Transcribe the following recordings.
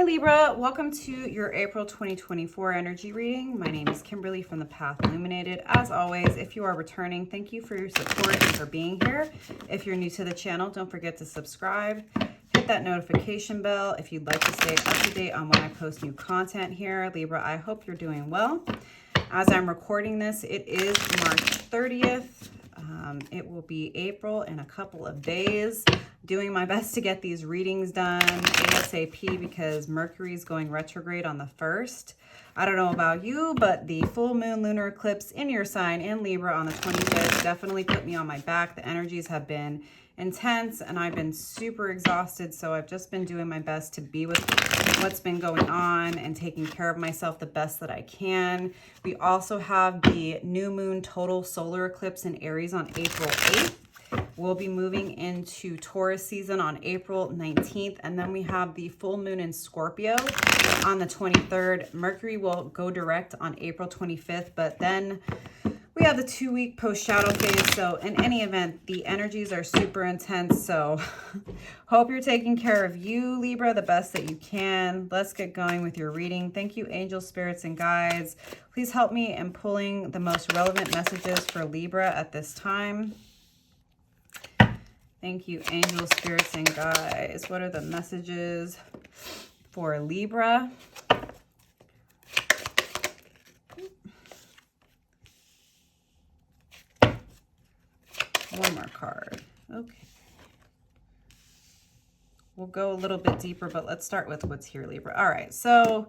Libra, welcome to your April 2024 energy reading. My name is Kimberly from the Path Illuminated. As always, if you are returning, thank you for your support and for being here. If you're new to the channel, don't forget to subscribe. Hit that notification bell if you'd like to stay up to date on when I post new content here. Libra, I hope you're doing well. As I'm recording this, it is March 30th. It will be April in a couple of days. Doing my best to get these readings done ASAP because Mercury is going retrograde on the 1st. I don't know about you, but the full moon lunar eclipse in your sign in Libra on the 25th definitely put me on my back. The energies have been intense and I've been super exhausted, so I've just been doing my best to be with what's been going on and taking care of myself the best that I can. We also have the new moon total solar eclipse in Aries on April 8th. We'll be moving into Taurus season on April 19th, and then we have the full moon in Scorpio on the 23rd. Mercury will go direct on April 25th, but then we have the 2-week post-shadow phase. So in any event, the energies are super intense. So hope you're taking care of you, Libra, the best that you can. Let's get going with your reading. Thank you, angels, spirits, and guides. Please help me in pulling the most relevant messages for Libra at this time. Thank you, angels, spirits, and guides. What are the messages for Libra? One more card. Okay. We'll go a little bit deeper, but let's start with what's here, Libra. All right, so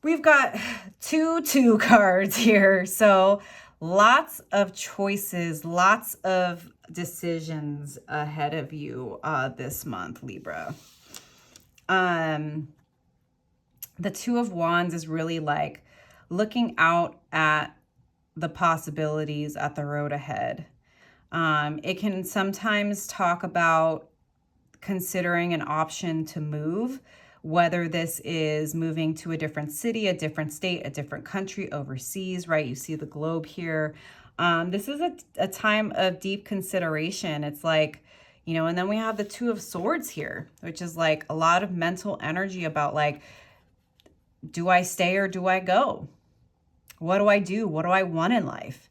we've got two cards here. So lots of choices, lots of decisions ahead of you this month, Libra. The Two of Wands is really like looking out at the possibilities at the road ahead. It can sometimes talk about considering an option to move, whether this is moving to a different city, a different state, a different country, overseas, right? You see the globe here. This is a time of deep consideration. It's like, you know, and then we have the Two of Swords here, which is like a lot of mental energy about like, do I stay or do I go? What do I do? What do I want in life?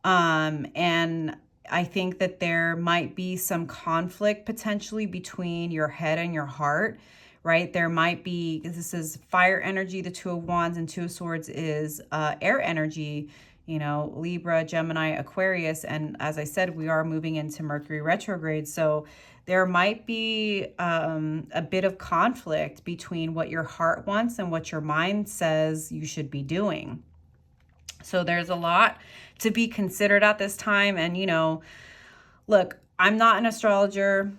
And I think that there might be some conflict potentially between your head and your heart, right? There might be, this is fire energy, the Two of Wands, and Two of Swords is air energy, you know, Libra, Gemini, Aquarius. And as I said, we are moving into Mercury retrograde. So there might be a bit of conflict between what your heart wants and what your mind says you should be doing. So there's a lot to be considered at this time. And, you know, look, I'm not an astrologer.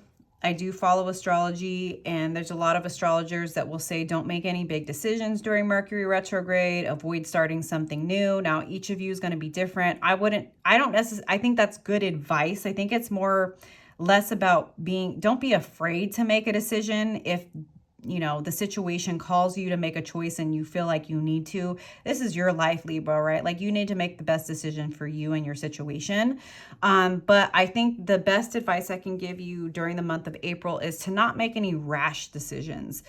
I do follow astrology, and there's a lot of astrologers that will say don't make any big decisions during Mercury retrograde, avoid starting something new. Now, each of you is going to be different. I think that's good advice. I think it's less about don't be afraid to make a decision if, you know, the situation calls you to make a choice and you feel like you need to. This is your life, Libra, right? Like you need to make the best decision for you and your situation. But I think the best advice I can give you during the month of April is to not make any rash decisions.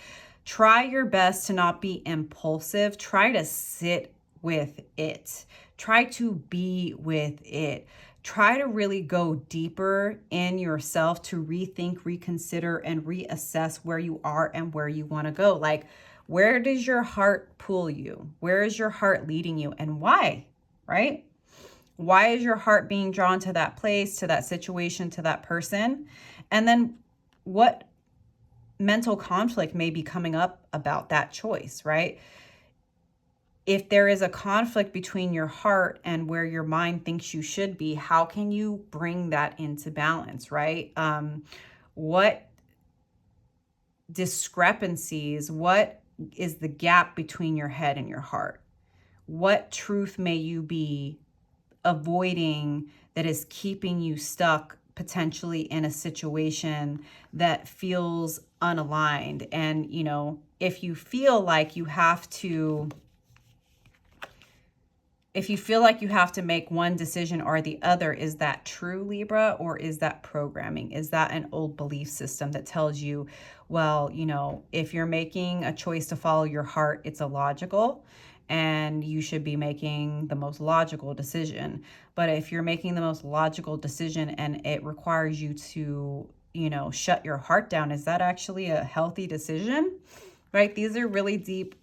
Try your best to not be impulsive. Try to sit with it. Try to be with it. Try to really go deeper in yourself to rethink, reconsider, and reassess where you are and where you want to go. Like, where does your heart pull you? Where is your heart leading you, and why, right? Why is your heart being drawn to that place, to that situation, to that person? And then what mental conflict may be coming up about that choice, right? If there is a conflict between your heart and where your mind thinks you should be, how can you bring that into balance, right? What discrepancies, what is the gap between your head and your heart? What truth may you be avoiding that is keeping you stuck potentially in a situation that feels unaligned? And, you know, if you feel like you have to make one decision or the other, is that true, Libra, or is that programming? Is that an old belief system that tells you well, you know, if you're making a choice to follow your heart, it's illogical and you should be making the most logical decision. But if you're making the most logical decision and it requires you to, you know, shut your heart down, is that actually a healthy decision? Right? These are really deep,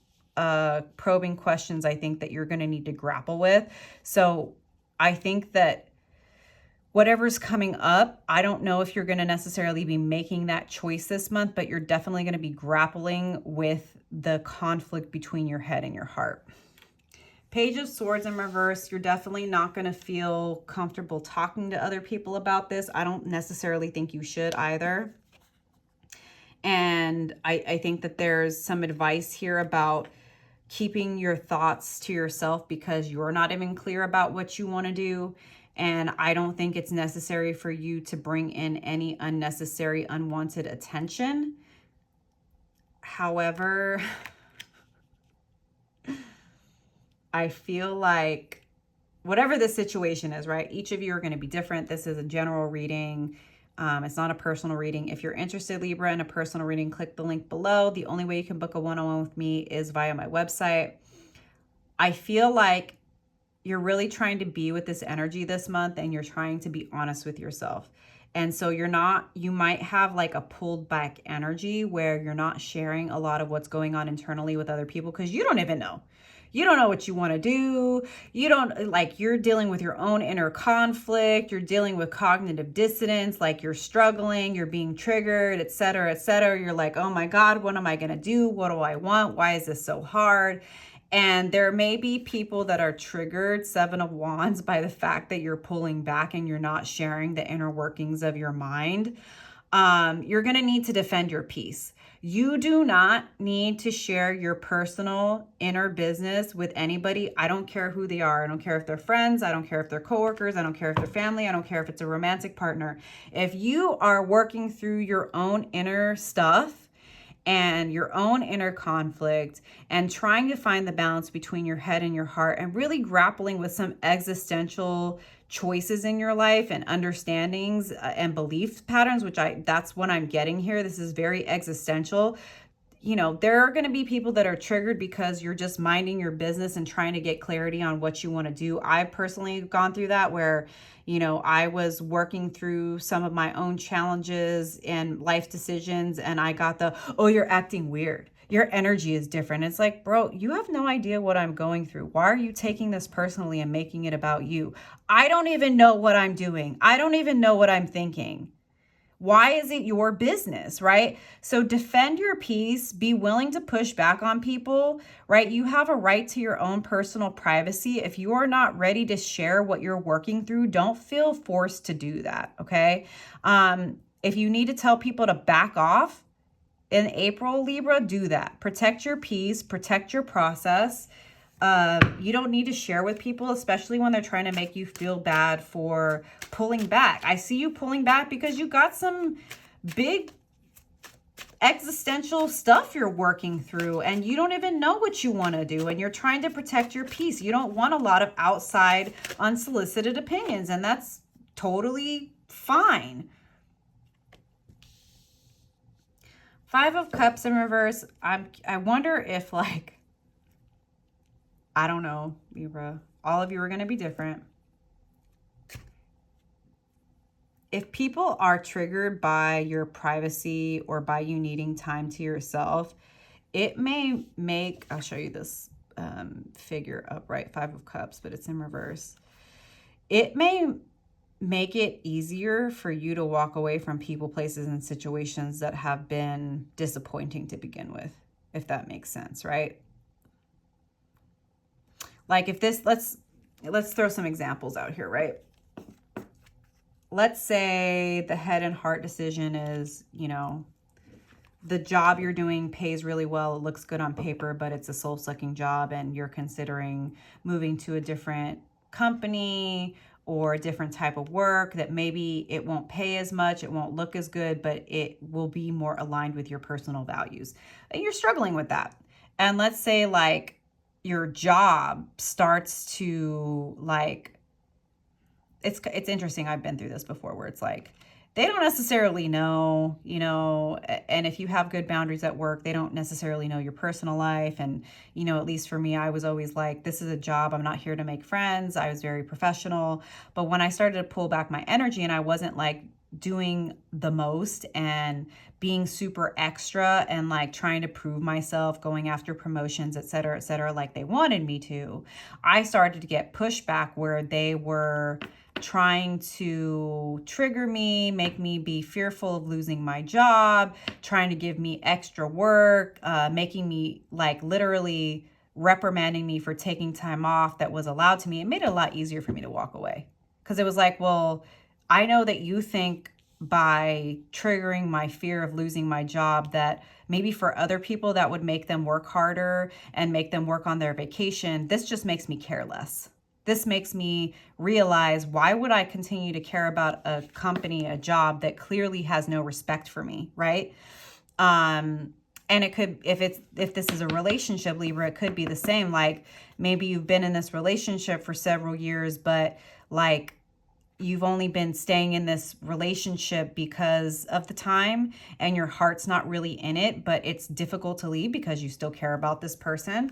probing questions I think that you're going to need to grapple with. So I think that whatever's coming up, I don't know if you're going to necessarily be making that choice this month, but you're definitely going to be grappling with the conflict between your head and your heart. Page of Swords in reverse, you're definitely not going to feel comfortable talking to other people about this. I don't necessarily think you should either. And I think that there's some advice here about keeping your thoughts to yourself because you're not even clear about what you want to do. And I don't think it's necessary for you to bring in any unnecessary, unwanted attention. However, I feel like whatever the situation is, right? Each of you are going to be different. This is a general reading. It's not a personal reading. If you're interested, Libra, in a personal reading, click the link below. The only way you can book a one-on-one with me is via my website. I feel like you're really trying to be with this energy this month and you're trying to be honest with yourself. And so you might have like a pulled back energy where you're not sharing a lot of what's going on internally with other people because you don't even know. You don't know what you want to do. You're dealing with your own inner conflict. You're dealing with cognitive dissonance, like you're struggling, you're being triggered, et cetera, et cetera. You're like, oh my God, what am I going to do? What do I want? Why is this so hard? And there may be people that are triggered, Seven of Wands, by the fact that you're pulling back and you're not sharing the inner workings of your mind. You're going to need to defend your peace. You do not need to share your personal inner business with anybody. I don't care who they are. I don't care if they're friends. I don't care if they're coworkers. I don't care if they're family. I don't care if it's a romantic partner. If you are working through your own inner stuff and your own inner conflict and trying to find the balance between your head and your heart and really grappling with some existential choices in your life and understandings and belief patterns, that's what I'm getting here. This is very existential. You know, there are going to be people that are triggered because you're just minding your business and trying to get clarity on what you want to do. I personally have gone through that where, you know, I was working through some of my own challenges and life decisions and I got oh, you're acting weird. Your energy is different. It's like, bro, you have no idea what I'm going through. Why are you taking this personally and making it about you? I don't even know what I'm doing. I don't even know what I'm thinking. Why is it your business, right? So defend your peace, be willing to push back on people, right? You have a right to your own personal privacy. If you are not ready to share what you're working through, don't feel forced to do that, okay? If you need to tell people to back off in April, Libra, do that. Protect your peace, protect your process. You don't need to share with people, especially when they're trying to make you feel bad for pulling back. I see you pulling back because you got some big existential stuff you're working through and you don't even know what you want to do and you're trying to protect your peace. You don't want a lot of outside unsolicited opinions and that's totally fine. Five of Cups in reverse. I wonder if I don't know, Libra. All of you are going to be different. If people are triggered by your privacy or by you needing time to yourself, it may make, I'll show you this figure upright, Five of Cups, but it's in reverse. It may make it easier for you to walk away from people, places, and situations that have been disappointing to begin with, if that makes sense, right? Like if this, let's throw some examples out here, right? Let's say the head and heart decision is, you know, the job you're doing pays really well. It looks good on paper, but it's a soul-sucking job and you're considering moving to a different company or a different type of work that maybe it won't pay as much, it won't look as good, but it will be more aligned with your personal values. And you're struggling with that. And let's say your job starts to it's interesting. I've been through this before where it's like they don't necessarily know, you know, and if you have good boundaries at work, they don't necessarily know your personal life. And, you know, at least for me, I was always like, this is a job. I'm not here to make friends. I was very professional. But when I started to pull back my energy and I wasn't like doing the most and being super extra and like trying to prove myself, going after promotions, et cetera, like they wanted me to, I started to get pushback where they were trying to trigger me, make me be fearful of losing my job, trying to give me extra work, making me like literally reprimanding me for taking time off that was allowed to me. It made it a lot easier for me to walk away because it was like, well, I know that you think by triggering my fear of losing my job that maybe for other people that would make them work harder and make them work on their vacation. This just makes me care less. This makes me realize, why would I continue to care about a company, a job that clearly has no respect for me, right? And it could, if this is a relationship, Libra, it could be the same. Like maybe you've been in this relationship for several years, but like you've only been staying in this relationship because of the time and your heart's not really in it, but it's difficult to leave because you still care about this person.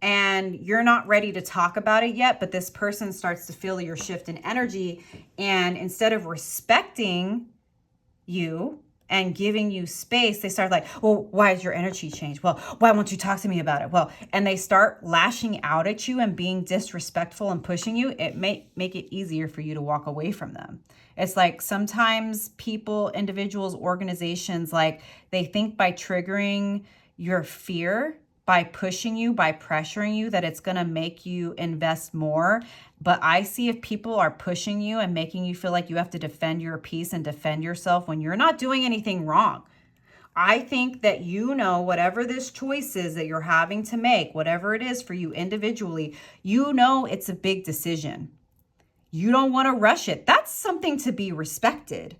And you're not ready to talk about it yet, but this person starts to feel your shift in energy. And instead of respecting you and giving you space, they start like, well, why has your energy changed? Well, why won't you talk to me about it? Well, and they start lashing out at you and being disrespectful and pushing you. It may make it easier for you to walk away from them. It's like sometimes people, individuals, organizations, like they think by triggering your fear, by pushing you, by pressuring you, that it's going to make you invest more. But I see if people are pushing you and making you feel like you have to defend your peace and defend yourself when you're not doing anything wrong. I think that, you know, whatever this choice is that you're having to make, whatever it is for you individually, you know, it's a big decision. You don't want to rush it. That's something to be respected.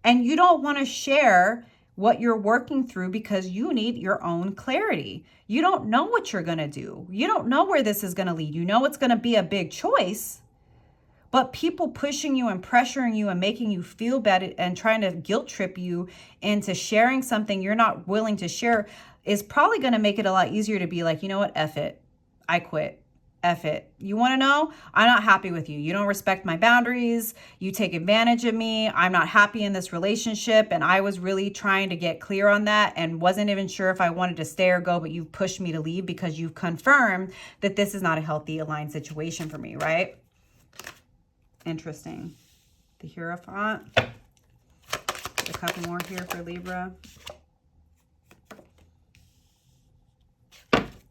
And you don't want to share what you're working through because you need your own clarity. You don't know what you're going to do. You don't know where this is going to lead. You know it's going to be a big choice, but people pushing you and pressuring you and making you feel bad and trying to guilt trip you into sharing something you're not willing to share is probably going to make it a lot easier to be like, you know what, F it. I quit. F it. You want to know? I'm not happy with you. You don't respect my boundaries. You take advantage of me. I'm not happy in this relationship. And I was really trying to get clear on that and wasn't even sure if I wanted to stay or go, but you've pushed me to leave because you've confirmed that this is not a healthy, aligned situation for me, right? Interesting. The Hierophant. A couple more here for Libra.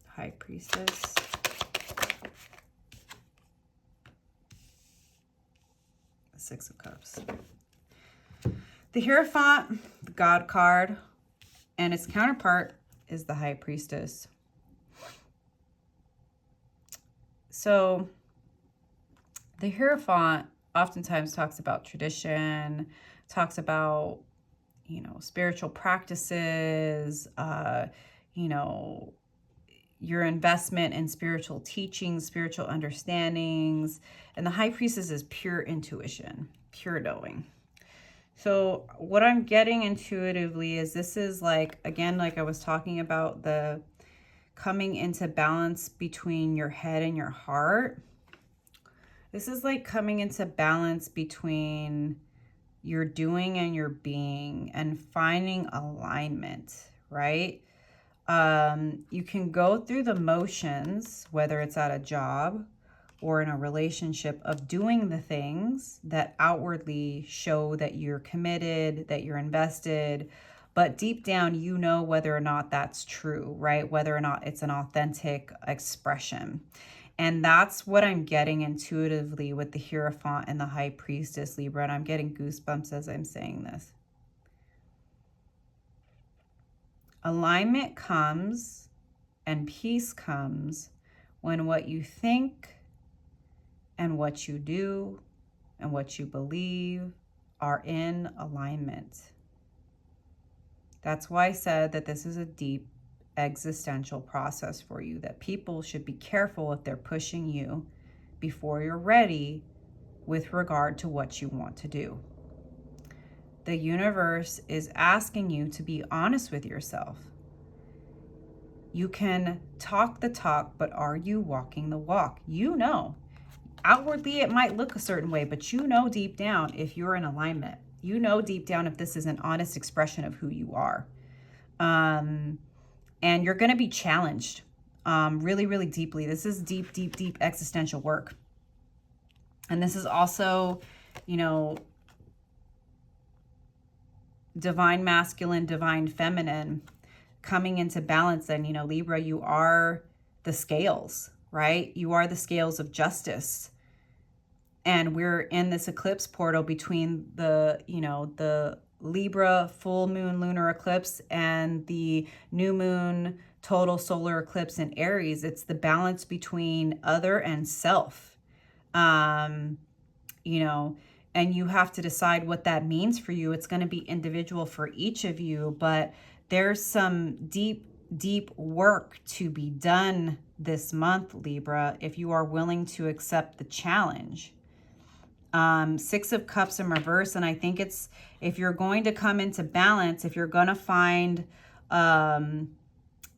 High Priestess. Six of Cups. The Hierophant, the God card, and its counterpart is the High Priestess. So the Hierophant oftentimes talks about tradition, talks about, you know, spiritual practices, you know, your investment in spiritual teachings, spiritual understandings. And the High Priestess is pure intuition, pure knowing. So what I'm getting intuitively is this is like, again, like I was talking about, the coming into balance between your head and your heart. This is like coming into balance between your doing and your being and finding alignment, right? You can go through the motions, whether it's at a job or in a relationship, of doing the things that outwardly show that you're committed, that you're invested, but deep down, you know whether or not that's true, right? Whether or not it's an authentic expression. And that's what I'm getting intuitively with the Hierophant and the High Priestess, Libra. And I'm getting goosebumps as I'm saying this. Alignment comes and peace comes when what you think and what you do and what you believe are in alignment. That's why I said that this is a deep existential process for you, that people should be careful if they're pushing you before you're ready with regard to what you want to do. the universe is asking you to be honest with yourself. You can talk the talk, but are you walking the walk? You know. Outwardly, it might look a certain way, but you know deep down if you're in alignment. You know deep down if this is an honest expression of who you are. And you're going to be challenged really, really deeply. This is deep, deep, deep existential work. And this is also, you know, divine masculine, divine feminine coming into balance. And, you know, Libra, you are the scales, right? You are the scales of justice. And we're in this eclipse portal between the, you know, the Libra full moon lunar eclipse and the new moon total solar eclipse in Aries. It's the balance between other and self, you know, and you have to decide what that means for you. It's going to be individual for each of you, but there's some deep, deep work to be done this month, Libra, if you are willing to accept the challenge. 6 of Cups in reverse. And I think it's, if you're going to come into balance, if you're going to find,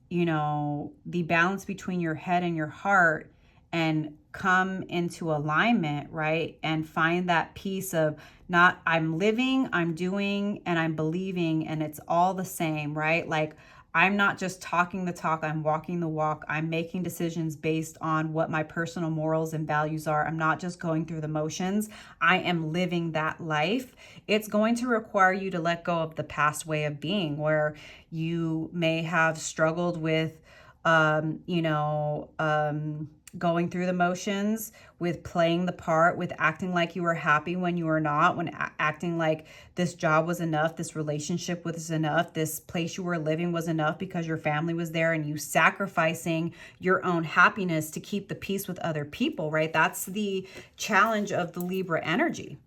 you know, the balance between your head and your heart and come into alignment, right? And find that piece of not, I'm living, I'm doing, and I'm believing, and it's all the same, right? Like, I'm not just talking the talk, I'm walking the walk. I'm making decisions based on what my personal morals and values are. I'm not just going through the motions. I am living that life. It's going to require you to let go of the past way of being where you may have struggled with, you know, going through the motions, with playing the part, with acting like you were happy when you were not, when acting like this job was enough, this relationship was enough, this place you were living was enough because your family was there, and you sacrificing your own happiness to keep the peace with other people, right? That's the challenge of the Libra energy.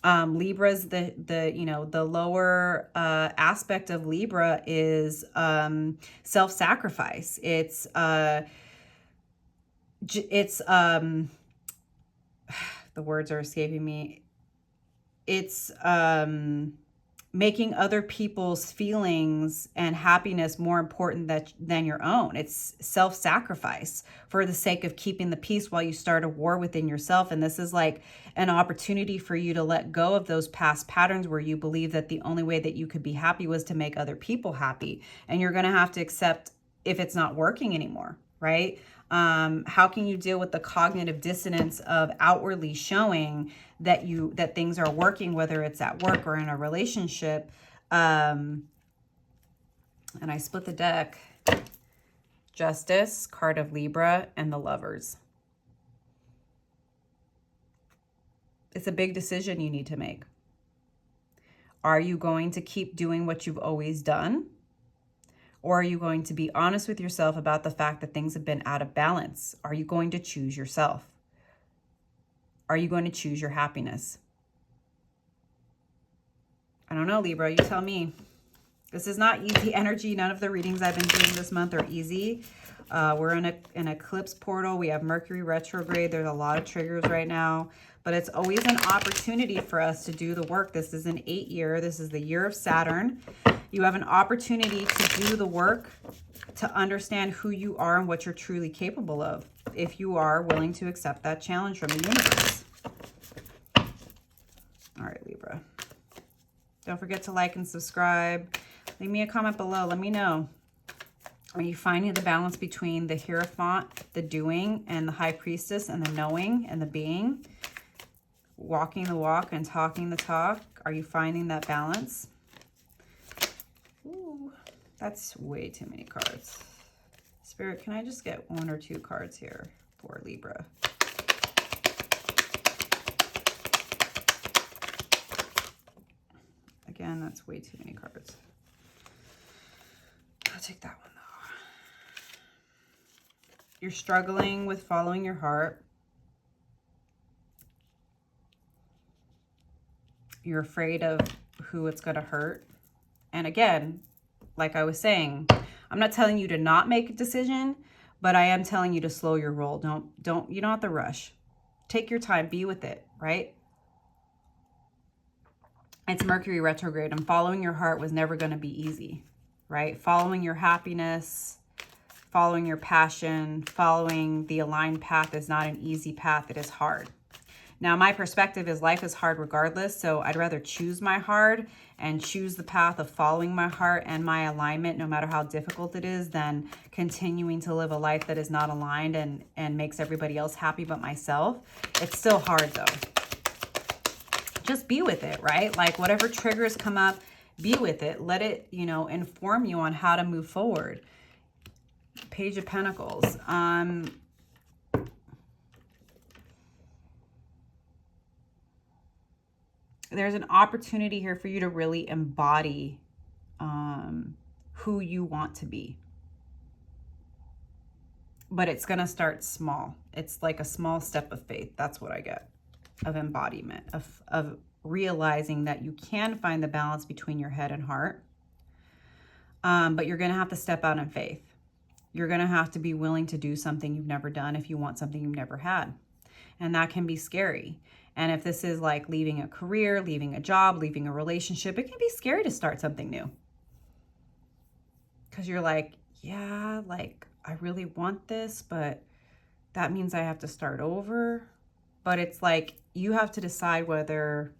Libra's the you know, the lower aspect of Libra is self-sacrifice. It's the words are escaping me. It's making other people's feelings and happiness more important than your own. It's self-sacrifice for the sake of keeping the peace while you start a war within yourself. And this is like an opportunity for you to let go of those past patterns where you believe that the only way that you could be happy was to make other people happy. And you're going to have to accept if it's not working anymore, right? How can you deal with the cognitive dissonance of outwardly showing that things are working, whether it's at work or in a relationship? And I split the deck. Justice, card of Libra, and the Lovers. It's a big decision you need to make. Are you going to keep doing what you've always done? Or are you going to be honest with yourself about the fact that things have been out of balance? Are you going to choose yourself? Are you going to choose your happiness? I don't know, Libra, you tell me. This is not easy energy. None of the readings I've been doing this month are easy. We're in an eclipse portal. We have Mercury retrograde. There's a lot of triggers right now, but it's always an opportunity for us to do the work. This is an 8-year. This is the year of Saturn. You have an opportunity to do the work, to understand who you are and what you're truly capable of, if you are willing to accept that challenge from the universe. All right, Libra. Don't forget to like and subscribe. Leave me a comment below. Let me know. Are you finding the balance between the Hierophant, the doing, and the High Priestess, and the knowing and the being? Walking the walk and talking the talk. Are you finding that balance? Ooh, that's way too many cards. Spirit, can I just get 1 or 2 cards here for Libra? Again, that's way too many cards. I'll take that one though. You're struggling with following your heart. You're afraid of who it's going to hurt. And again, like I was saying, I'm not telling you to not make a decision, but I am telling you to slow your roll. You don't have to rush. Take your time, be with it, right? It's Mercury retrograde, and following your heart was never going to be easy, right? Following your happiness, following your passion, following the aligned path is not an easy path. It is hard. Now, my perspective is life is hard regardless, so I'd rather choose my heart and choose the path of following my heart and my alignment, no matter how difficult it is, than continuing to live a life that is not aligned and makes everybody else happy but myself. It's still hard, though. Just be with it, right? Like, whatever triggers come up, be with it. Let it, you know, inform you on how to move forward. Page of Pentacles. There's an opportunity here for you to really embody who you want to be. But it's going to start small. It's like a small step of faith. That's what I get, of embodiment, of realizing that you can find the balance between your head and heart. But you're going to have to step out in faith. You're going to have to be willing to do something you've never done if you want something you've never had. And that can be scary. And if this is like leaving a career, leaving a job, leaving a relationship, it can be scary to start something new. Because you're like, yeah, like I really want this, but that means I have to start over. But it's like you have to decide whether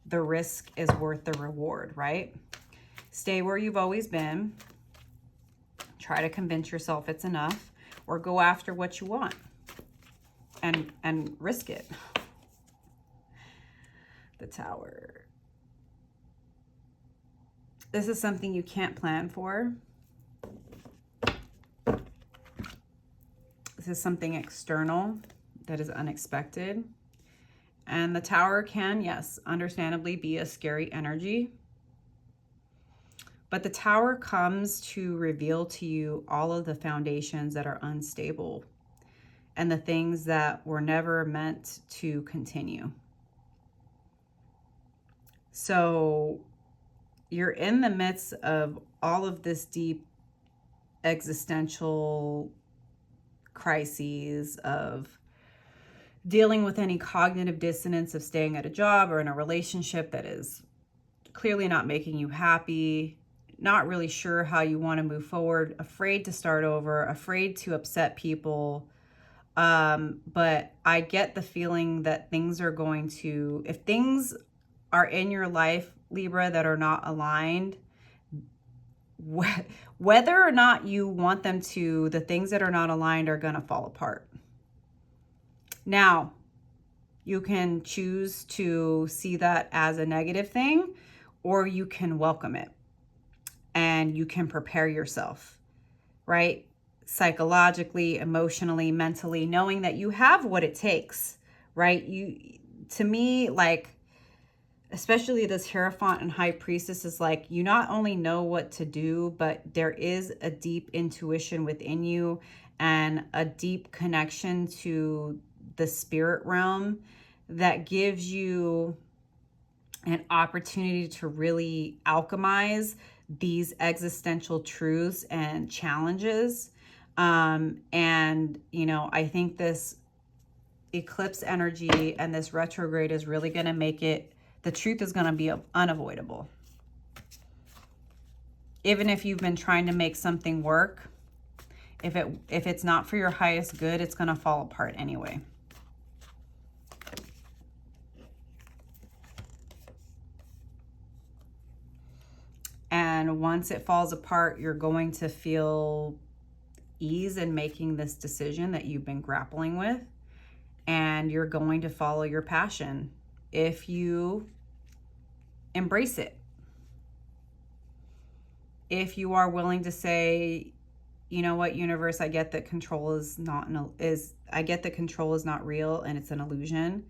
the risk is worth the reward, right? Stay where you've always been. Try to convince yourself it's enough, or go after what you want and risk it. The Tower. This is something you can't plan for. This is something external that is unexpected. And the Tower can, yes, understandably be a scary energy. But the Tower comes to reveal to you all of the foundations that are unstable and the things that were never meant to continue. So you're in the midst of all of this deep existential crises, of dealing with any cognitive dissonance of staying at a job or in a relationship that is clearly not making you happy, not really sure how you want to move forward, afraid to start over, afraid to upset people. But I get the feeling that things are going to, if things are in your life, Libra, that are not aligned, whether or not you want them to, the things that are not aligned are going to fall apart. Now, you can choose to see that as a negative thing, or you can welcome it and you can prepare yourself, right? Psychologically, emotionally, mentally, knowing that you have what it takes, right? To me, like, especially this Hierophant and High Priestess is like, you not only know what to do, but there is a deep intuition within you and a deep connection to the spirit realm that gives you an opportunity to really alchemize these existential truths and challenges. And, you know, I think this eclipse energy and this retrograde is really going to make it, the truth is going to be unavoidable. Even if you've been trying to make something work, if it's not for your highest good, it's going to fall apart anyway. And once it falls apart, you're going to feel ease in making this decision that you've been grappling with. And you're going to follow your passion if you embrace it. If you are willing to say, you know what, universe, I get that control is not real and it's an illusion.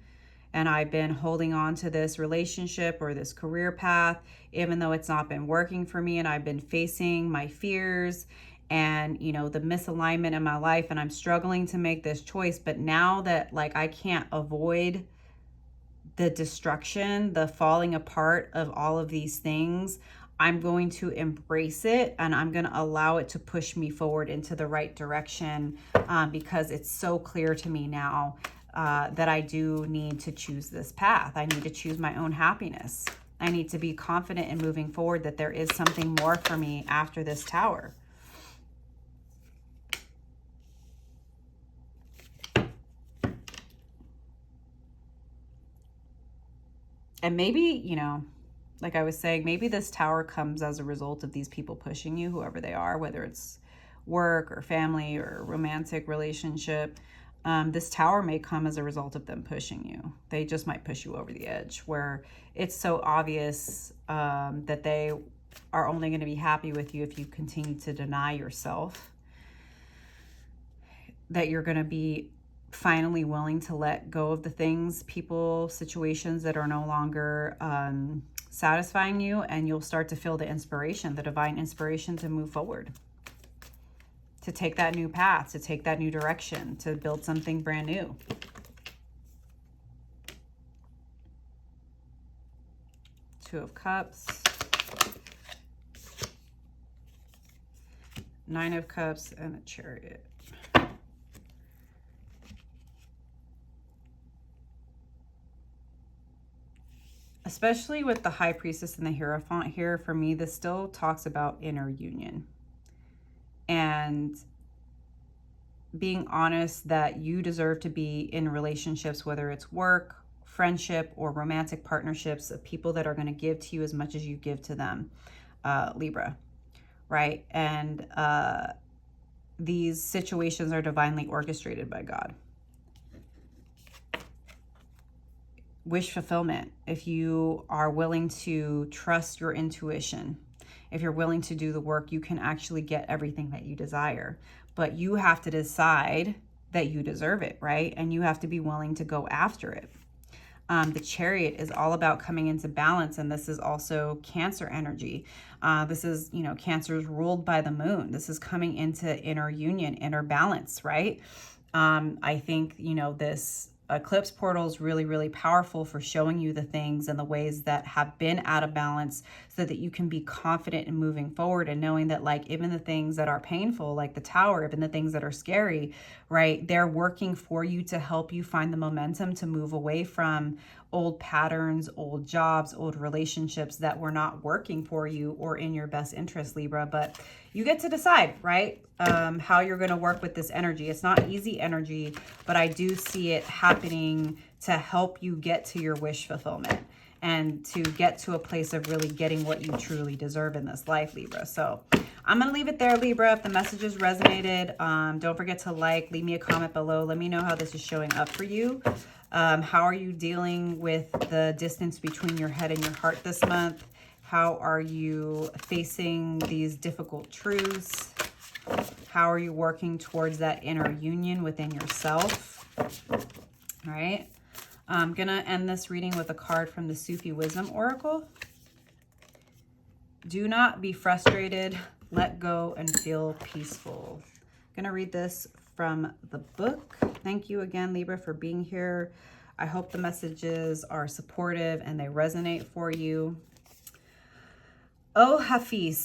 And I've been holding on to this relationship or this career path, even though it's not been working for me, and I've been facing my fears and, you know, the misalignment in my life, and I'm struggling to make this choice. But now that, like, I can't avoid the destruction, the falling apart of all of these things, I'm going to embrace it and I'm going to allow it to push me forward into the right direction, because it's so clear to me now that I do need to choose this path. I need to choose my own happiness. I need to be confident in moving forward that there is something more for me after this Tower. And maybe, you know, like I was saying, maybe this Tower comes as a result of these people pushing you, whoever they are, whether it's work or family or romantic relationship. This Tower may come as a result of them pushing you. They just might push you over the edge, where it's so obvious that they are only going to be happy with you if you continue to deny yourself, that you're going to be finally willing to let go of the things, people, situations that are no longer satisfying you, and you'll start to feel the inspiration, the divine inspiration to move forward, to take that new path, to take that new direction, to build something brand new. Two of Cups, Nine of Cups, and a Chariot. Especially with the High Priestess and the Hierophant here, for me, this still talks about inner union. And being honest that you deserve to be in relationships, whether it's work, friendship, or romantic partnerships, of people that are going to give to you as much as you give to them, Libra, right? And these situations are divinely orchestrated by God. Wish fulfillment. If you are willing to trust your intuition, if you're willing to do the work, you can actually get everything that you desire. But you have to decide that you deserve it, right? And you have to be willing to go after it. The Chariot is all about coming into balance, and this is also Cancer energy. This is, you know, Cancer is ruled by the moon. This is coming into inner union, inner balance, right? I think, you know, this eclipse portal is really, really powerful for showing you the things and the ways that have been out of balance, so that you can be confident in moving forward and knowing that, like, even the things that are painful, like the Tower, even the things that are scary, right, they're working for you to help you find the momentum to move away from old patterns, old jobs, old relationships that were not working for you or in your best interest, Libra. But you get to decide, right, how you're going to work with this energy. It's not easy energy, but I do see it happening to help you get to your wish fulfillment and to get to a place of really getting what you truly deserve in this life, Libra. So I'm going to leave it there, Libra. If the messages resonated, don't forget to like, leave me a comment below. Let me know how this is showing up for you. How are you dealing with the distance between your head and your heart this month? How are you facing these difficult truths? How are you working towards that inner union within yourself? All right. I'm going to end this reading with a card from the Sufi Wisdom Oracle. Do not be frustrated. Let go and feel peaceful. I'm going to read this from the book. Thank you again, Libra, for being here. I hope the messages are supportive and they resonate for you. Oh, Hafiz,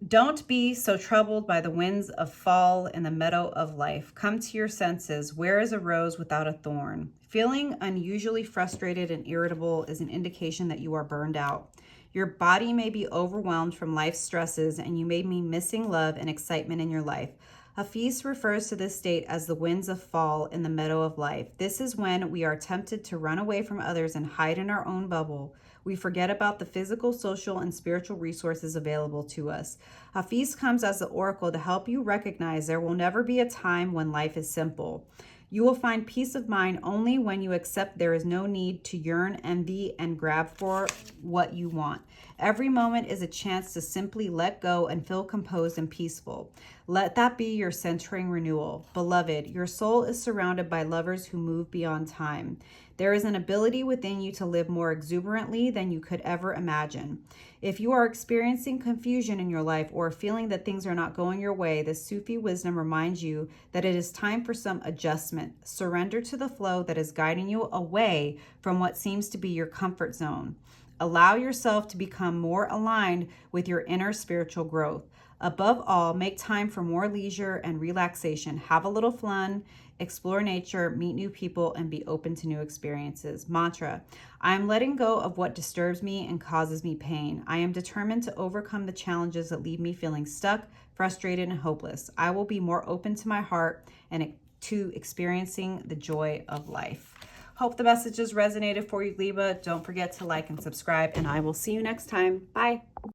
don't be so troubled by the winds of fall in the meadow of life. Come to your senses. Where is a rose without a thorn? Feeling unusually frustrated and irritable is an indication that you are burned out. Your body may be overwhelmed from life's stresses, and you may be missing love and excitement in your life. Hafiz refers to this state as the winds of fall in the meadow of life. This is when we are tempted to run away from others and hide in our own bubble. We forget about the physical, social, and spiritual resources available to us. Hafiz comes as the oracle to help you recognize there will never be a time when life is simple. You will find peace of mind only when you accept there is no need to yearn, envy, and grab for what you want. Every moment is a chance to simply let go and feel composed and peaceful. Let that be your centering renewal. Beloved, your soul is surrounded by lovers who move beyond time. There is an ability within you to live more exuberantly than you could ever imagine. If you are experiencing confusion in your life or feeling that things are not going your way, the Sufi wisdom reminds you that it is time for some adjustment. Surrender to the flow that is guiding you away from what seems to be your comfort zone. Allow yourself to become more aligned with your inner spiritual growth. Above all, make time for more leisure and relaxation. Have a little fun, explore nature, meet new people, and be open to new experiences. Mantra: I am letting go of what disturbs me and causes me pain. I am determined to overcome the challenges that leave me feeling stuck, frustrated, and hopeless. I will be more open to my heart and to experiencing the joy of life. Hope the messages resonated for you, Libra. Don't forget to like and subscribe, and I will see you next time. Bye.